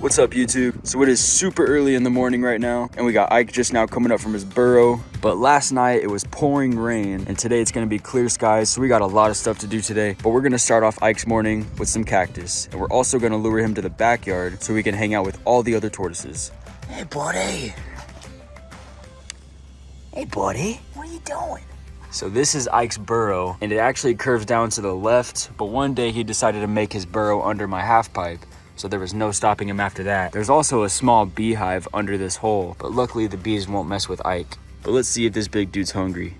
What's up, YouTube? So it is super early in the morning right now, and we got Ike just now coming up from his burrow. But last night it was pouring rain, and today it's gonna be clear skies, so we got a lot of stuff to do today. But we're gonna start off Ike's morning with some cactus, and we're also gonna lure him to the backyard so we can hang out with all the other tortoises. Hey, buddy. Hey, buddy. What are you doing? So this is Ike's burrow, and it actually curves down to the left, but one day he decided to make his burrow under my half pipe, so there was no stopping him after that. There's also a small beehive under this hole, but luckily the bees won't mess with Ike. But let's see if this big dude's hungry.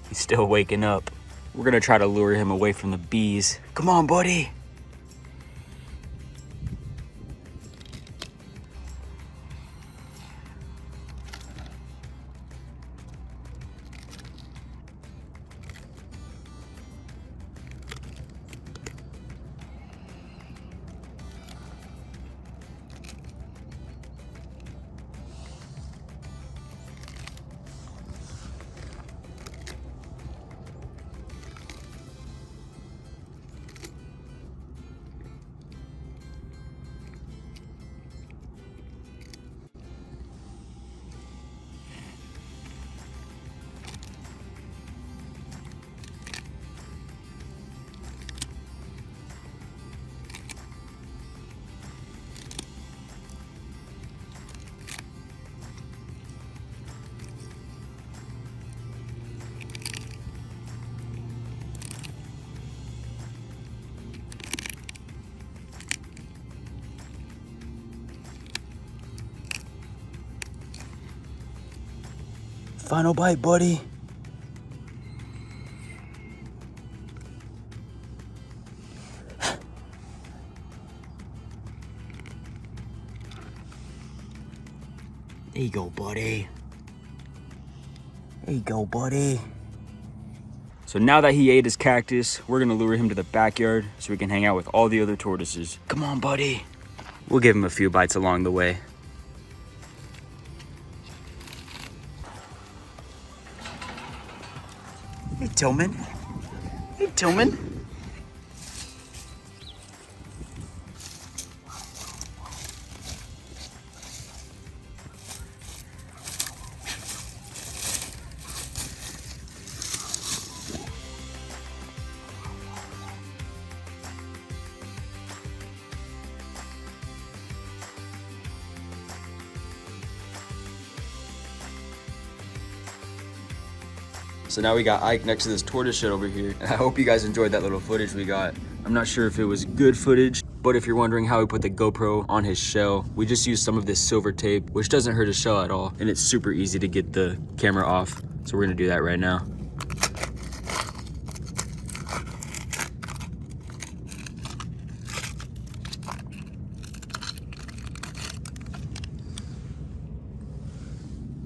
He's still waking up. We're gonna try to lure him away from the bees. Come on, buddy. Final bite, buddy. There you go, buddy. There you go, buddy. So now that he ate his cactus, we're gonna lure him to the backyard so we can hang out with all the other tortoises. Come on, buddy. We'll give him a few bites along the way. Hey, Tillman. Hey, Tillman. So now we got Ike next to this tortoise shit over here. And I hope you guys enjoyed that little footage we got. I'm not sure if it was good footage, but if you're wondering how we put the GoPro on his shell, we just used some of this silver tape, which doesn't hurt his shell at all. And it's super easy to get the camera off. So we're gonna do that right now.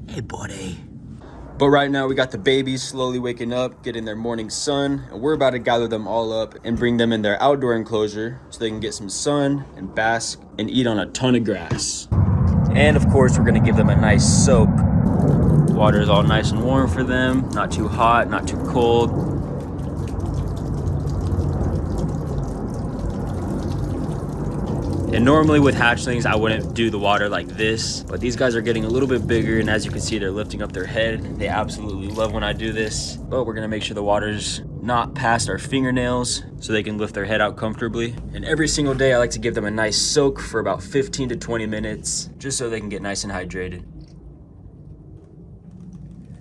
Hey, buddy. But right now we got the babies slowly waking up, getting their morning sun, and we're about to gather them all up and bring them in their outdoor enclosure so they can get some sun and bask and eat on a ton of grass. And of course, we're gonna give them a nice soak. Water is all nice and warm for them, not too hot, not too cold. And normally with hatchlings, I wouldn't do the water like this, but these guys are getting a little bit bigger, and as you can see, they're lifting up their head. They absolutely love when I do this, but we're gonna make sure the water's not past our fingernails so they can lift their head out comfortably. And every single day, I like to give them a nice soak for about 15 to 20 minutes, just so they can get nice and hydrated.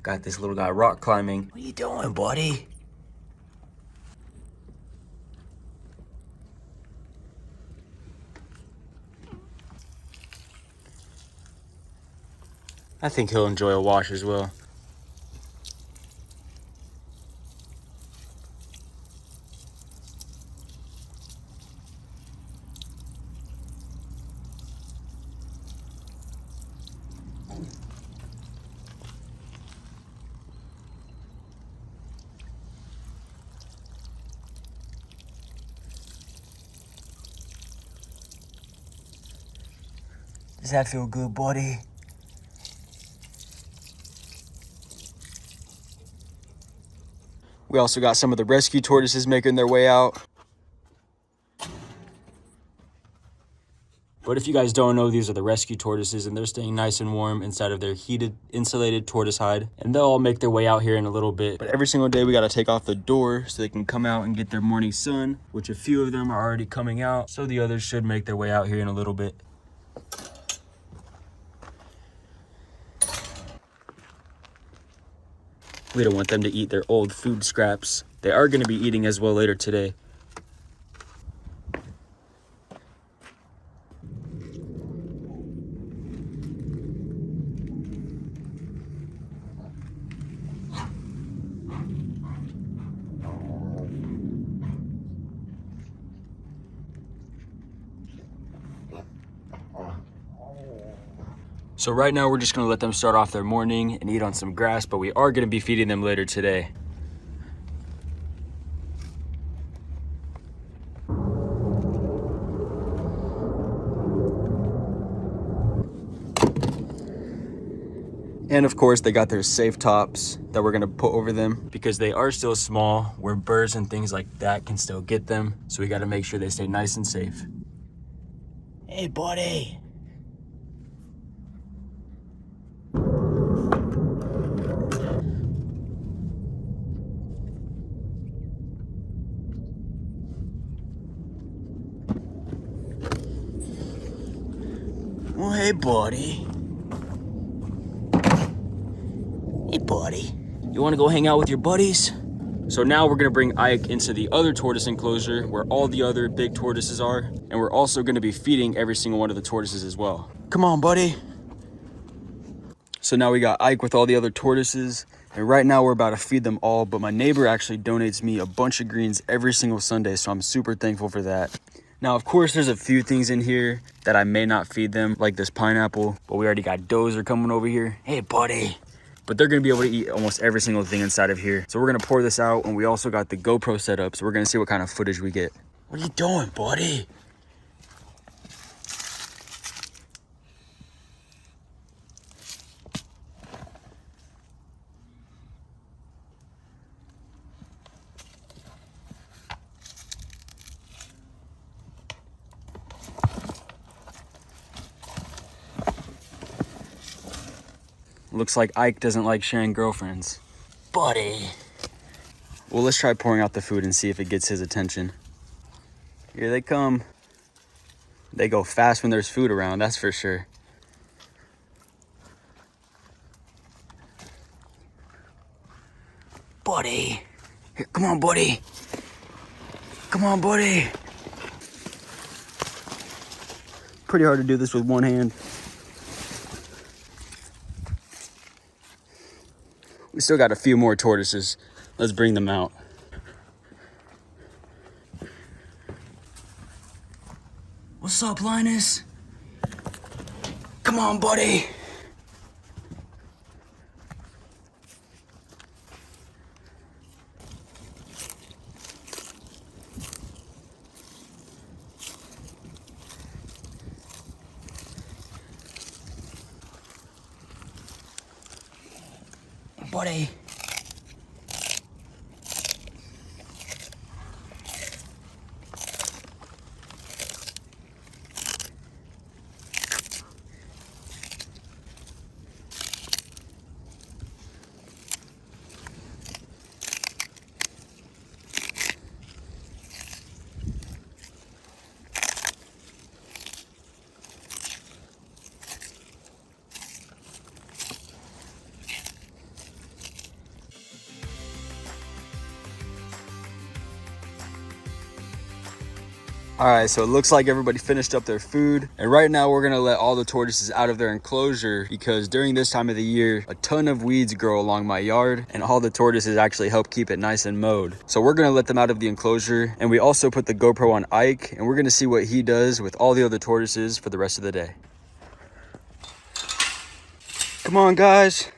Got this little guy rock climbing. What are you doing, buddy? I think he'll enjoy a wash as well. Does that feel good, buddy? We also got some of the rescue tortoises making their way out. But if you guys don't know, these are the rescue tortoises, and they're staying nice and warm inside of their heated, insulated tortoise hide. And they'll all make their way out here in a little bit. But every single day we gotta take off the door so they can come out and get their morning sun, which a few of them are already coming out. So the others should make their way out here in a little bit. We don't want them to eat their old food scraps. They are gonna be eating as well later today. So right now we're just gonna let them start off their morning and eat on some grass, but we are gonna be feeding them later today. And of course, they got their safe tops that we're gonna put over them because they are still small, where birds and things like that can still get them. So we gotta make sure they stay nice and safe. Hey, buddy. Well, hey, buddy. Hey, buddy. You wanna go hang out with your buddies? So now we're gonna bring Ike into the other tortoise enclosure where all the other big tortoises are. And we're also gonna be feeding every single one of the tortoises as well. Come on, buddy. So now we got Ike with all the other tortoises. And right now we're about to feed them all, but my neighbor actually donates me a bunch of greens every single Sunday. So I'm super thankful for that. Now, of course, there's a few things in here that I may not feed them, like this pineapple, but we already got Dozer coming over here. Hey, buddy. But they're gonna be able to eat almost every single thing inside of here. So we're gonna pour this out, and we also got the GoPro set up, so we're gonna see what kind of footage we get. What are you doing, buddy? Looks like Ike doesn't like sharing girlfriends. Buddy. Well, let's try pouring out the food and see if it gets his attention. Here they come. They go fast when there's food around, that's for sure. Buddy. Here, come on, buddy. Come on, buddy. Pretty hard to do this with one hand. We still got a few more tortoises. Let's bring them out. What's up, Linus? Come on, buddy. Buddy. All right, so it looks like everybody finished up their food. And right now we're gonna let all the tortoises out of their enclosure because during this time of the year, a ton of weeds grow along my yard and all the tortoises actually help keep it nice and mowed. So we're gonna let them out of the enclosure, and we also put the GoPro on Ike, and we're gonna see what he does with all the other tortoises for the rest of the day. Come on, guys.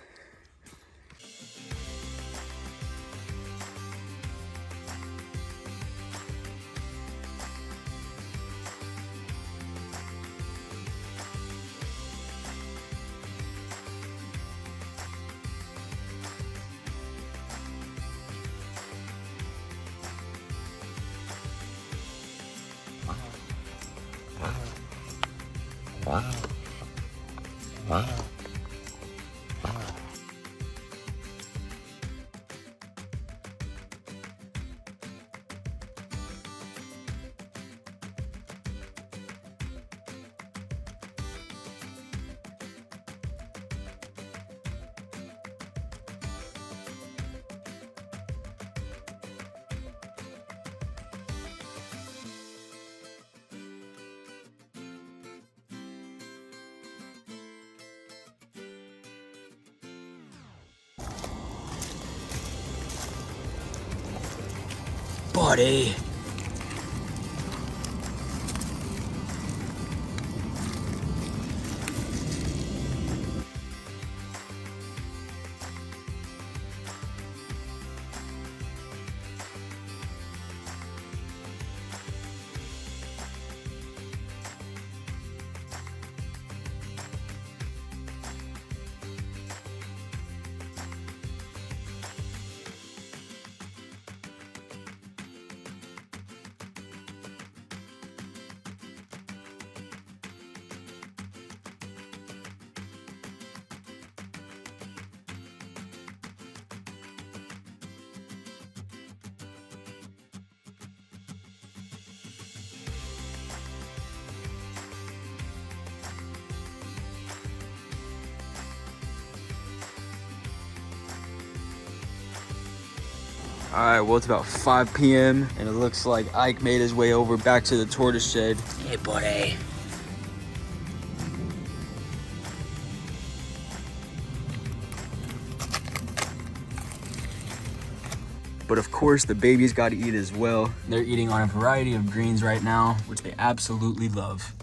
Buddy. All right, well, it's about 5 p.m. and it looks like Ike made his way over back to the tortoise shed. Hey, buddy. But of course, the babies got to eat as well. They're eating on a variety of greens right now, which they absolutely love.